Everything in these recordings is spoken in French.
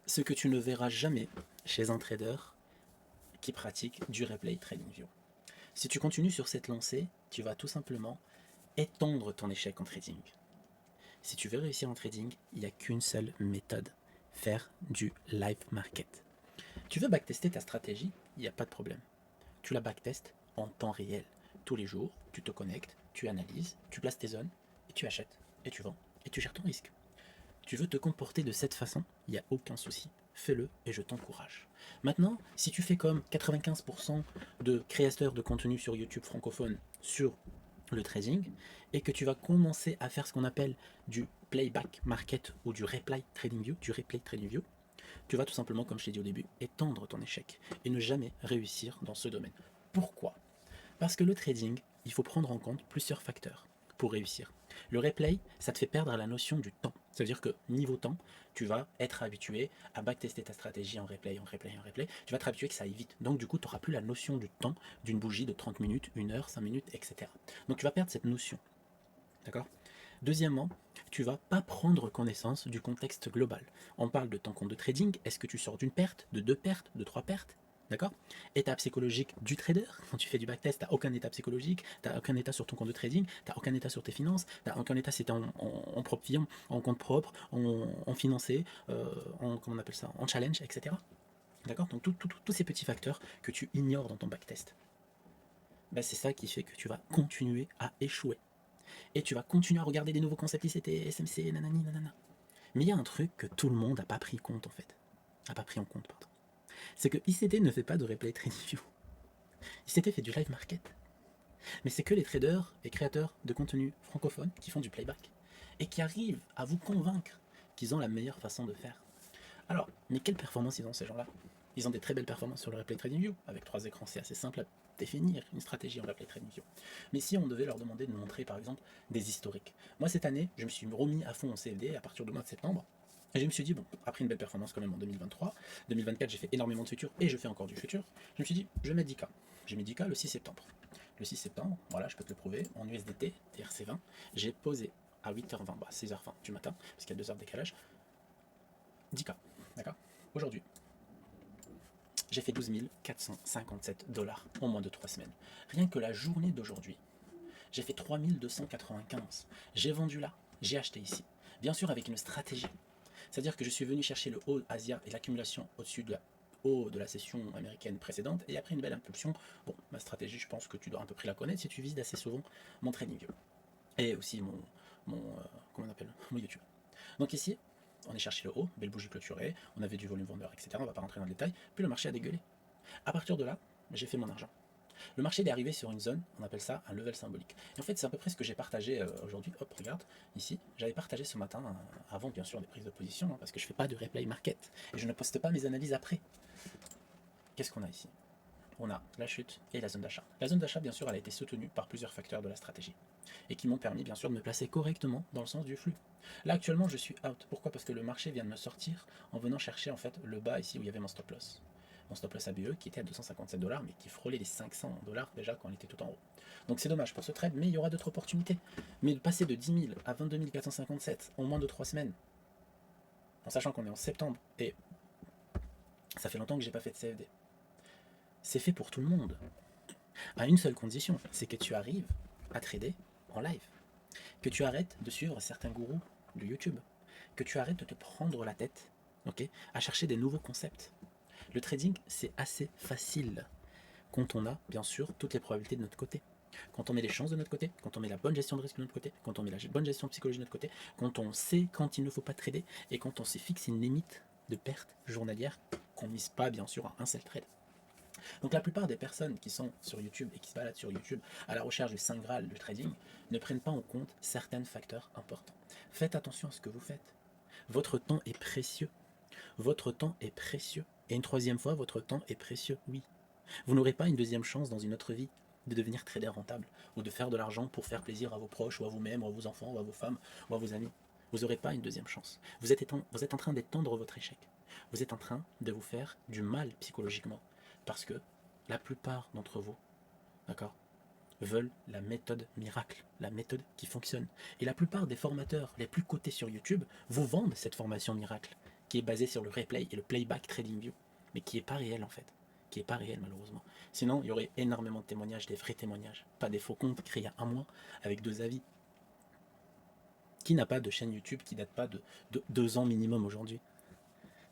Ce que tu ne verras jamais chez un trader qui pratique du replay TradingView. Si tu continues sur cette lancée, tu vas tout simplement étendre ton échec en trading. Si tu veux réussir en trading, il n'y a qu'une seule méthode, faire du live market. Tu veux backtester ta stratégie, il n'y a pas de problème. Tu la backtestes en temps réel. Tous les jours, tu te connectes, tu analyses, tu places tes zones, et tu achètes, et tu vends, et tu gères ton risque. Tu veux te comporter de cette façon, il n'y a aucun souci. Fais-le et je t'encourage. Maintenant, si tu fais comme 95% de créateurs de contenu sur YouTube francophone sur le trading et que tu vas commencer à faire ce qu'on appelle du playback market ou du replay trading view, tu vas tout simplement, comme je t'ai dit au début, étendre ton échec et ne jamais réussir dans ce domaine. Pourquoi? Parce que le trading, il faut prendre en compte plusieurs facteurs pour réussir. Le replay, ça te fait perdre la notion du temps. Ça veut dire que niveau temps, tu vas être habitué à backtester ta stratégie en replay, en replay, en replay. Tu vas être habitué que ça aille vite. Donc du coup, tu n'auras plus la notion du temps d'une bougie de 30 minutes, 1 heure, 5 minutes, etc. Donc tu vas perdre cette notion. D'accord? Deuxièmement, tu vas pas prendre connaissance du contexte global. On parle de ton compte de trading. Est-ce que tu sors d'une perte, de deux pertes, de trois pertes? D'accord? État psychologique du trader. Quand tu fais du backtest, tu n'as aucun état psychologique, tu n'as aucun état sur ton compte de trading, tu n'as aucun état sur tes finances, tu n'as aucun état si tu es en propre firme, en compte propre, en financé, comment on appelle ça, en challenge, etc. D'accord? Donc tous ces petits facteurs que tu ignores dans ton backtest, ben, c'est ça qui fait que tu vas continuer à échouer. Et tu vas continuer à regarder des nouveaux concepts ICT, SMC, nanani, nanana. Mais il y a un truc que tout le monde n'a pas pris compte en fait. A pas pris en compte, pardon. C'est que ICT ne fait pas de replay trading view. ICT fait du live market. Mais c'est que les traders et créateurs de contenu francophones qui font du playback. Et qui arrivent à vous convaincre qu'ils ont la meilleure façon de faire. Alors, mais quelle performance ils ont ces gens-là? Ils ont des très belles performances sur le replay trading view. Avec 3 écrans, c'est assez simple à définir une stratégie en replay trading view. Mais si on devait leur demander de nous montrer par exemple des historiques. Moi cette année, je me suis remis à fond en CFD à partir du mois de septembre. Et je me suis dit, bon, après une belle performance quand même en 2023, 2024 j'ai fait énormément de futurs et je fais encore du futur, je me suis dit, je vais mettre 10K. J'ai mis 10K le 6 septembre. Le 6 septembre, voilà, je peux te le prouver, en USDT, TRC20, j'ai posé à 8h20, 6h20 du matin, parce qu'il y a 2 heures de décalage, 10K, d'accord? Aujourd'hui, j'ai fait 12 457 dollars en moins de 3 semaines. Rien que la journée d'aujourd'hui, j'ai fait 3295. J'ai vendu là, j'ai acheté ici. Bien sûr avec une stratégie. C'est-à-dire que je suis venu chercher le haut Asia et l'accumulation au-dessus de la haut de la session américaine précédente et après une belle impulsion. Bon, ma stratégie, je pense que tu dois à peu près la connaître si tu visites assez souvent mon trading view. Et aussi comment on appelle, mon YouTube. Donc ici, on est cherché le haut, belle bougie clôturée, on avait du volume vendeur, etc. On va pas rentrer dans le détail. Puis le marché a dégueulé. À partir de là, j'ai fait mon argent. Le marché est arrivé sur une zone, on appelle ça un level symbolique. Et en fait, c'est à peu près ce que j'ai partagé aujourd'hui. Hop, regarde, ici, j'avais partagé ce matin, avant bien sûr des prises de position, parce que je ne fais pas de replay market, et je ne poste pas mes analyses après. Qu'est-ce qu'on a ici? On a la chute et la zone d'achat. La zone d'achat, bien sûr, elle a été soutenue par plusieurs facteurs de la stratégie, et qui m'ont permis, bien sûr, de me placer correctement dans le sens du flux. Là, actuellement, je suis out. Pourquoi? Parce que le marché vient de me sortir en venant chercher, en fait, le bas ici où il y avait mon stop loss. Mon stop loss ABE qui était à 257 dollars, mais qui frôlait les 500 dollars déjà quand on était tout en haut. Donc c'est dommage pour ce trade, mais il y aura d'autres opportunités. Mais de passer de 10 000 à 22 457 en moins de 3 semaines, en sachant qu'on est en septembre, et ça fait longtemps que j'ai pas fait de CFD, c'est fait pour tout le monde. À une seule condition, c'est que tu arrives à trader en live. Que tu arrêtes de suivre certains gourous de YouTube. Que tu arrêtes de te prendre la tête, ok, à chercher des nouveaux concepts. Le trading, c'est assez facile quand on a, bien sûr, toutes les probabilités de notre côté. Quand on met les chances de notre côté, quand on met la bonne gestion de risque de notre côté, quand on met la bonne gestion de psychologie de notre côté, quand on sait quand il ne faut pas trader et quand on s'est fixé une limite de perte journalière qu'on ne mise pas, bien sûr, à un seul trade. Donc la plupart des personnes qui sont sur YouTube et qui se baladent sur YouTube à la recherche du Saint Graal du trading ne prennent pas en compte certains facteurs importants. Faites attention à ce que vous faites. Votre temps est précieux. Votre temps est précieux. Et une troisième fois, votre temps est précieux, oui. Vous n'aurez pas une deuxième chance dans une autre vie de devenir trader rentable ou de faire de l'argent pour faire plaisir à vos proches ou à vous-même ou à vos enfants ou à vos femmes ou à vos amis. Vous n'aurez pas une deuxième chance. Vous êtes en train d'étendre votre échec. Vous êtes en train de vous faire du mal psychologiquement parce que la plupart d'entre vous, d'accord, veulent la méthode miracle, la méthode qui fonctionne. Et la plupart des formateurs les plus cotés sur YouTube vous vendent cette formation miracle qui est basé sur le replay et le playback TradingView, mais qui n'est pas réel en fait, qui n'est pas réel malheureusement. Sinon, il y aurait énormément de témoignages, des vrais témoignages, pas des faux comptes créés il y a un mois avec 2 avis. Qui n'a pas de chaîne YouTube qui date pas de 2 ans minimum aujourd'hui?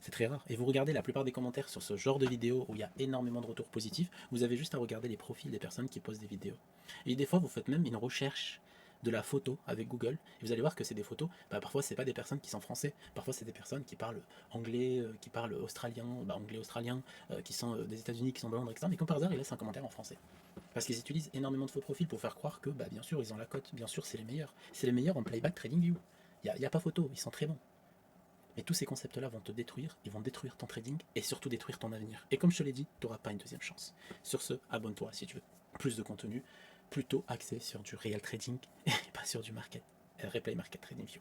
C'est très rare. Et vous regardez la plupart des commentaires sur ce genre de vidéos où il y a énormément de retours positifs, vous avez juste à regarder les profils des personnes qui postent des vidéos. Et des fois, vous faites même une recherche de la photo avec Google, et vous allez voir que c'est des photos, parfois c'est pas des personnes qui sont français, parfois c'est des personnes qui parlent anglais, qui parlent australien, anglais australien, qui sont des États-Unis, qui sont de Londres, etc. Mais comme par hasard, ils laissent un commentaire en français. Parce qu'ils utilisent énormément de faux profils pour faire croire que, bien sûr, ils ont la cote, bien sûr, c'est les meilleurs. C'est les meilleurs en playback TradingView. Il n'y a pas photo, ils sont très bons. Mais tous ces concepts-là vont te détruire, ils vont détruire ton trading et surtout détruire ton avenir. Et comme je te l'ai dit, tu n'auras pas une deuxième chance. Sur ce, abonne-toi si tu veux plus de contenu, plutôt axé sur du real trading et pas sur du market, replay market trading view.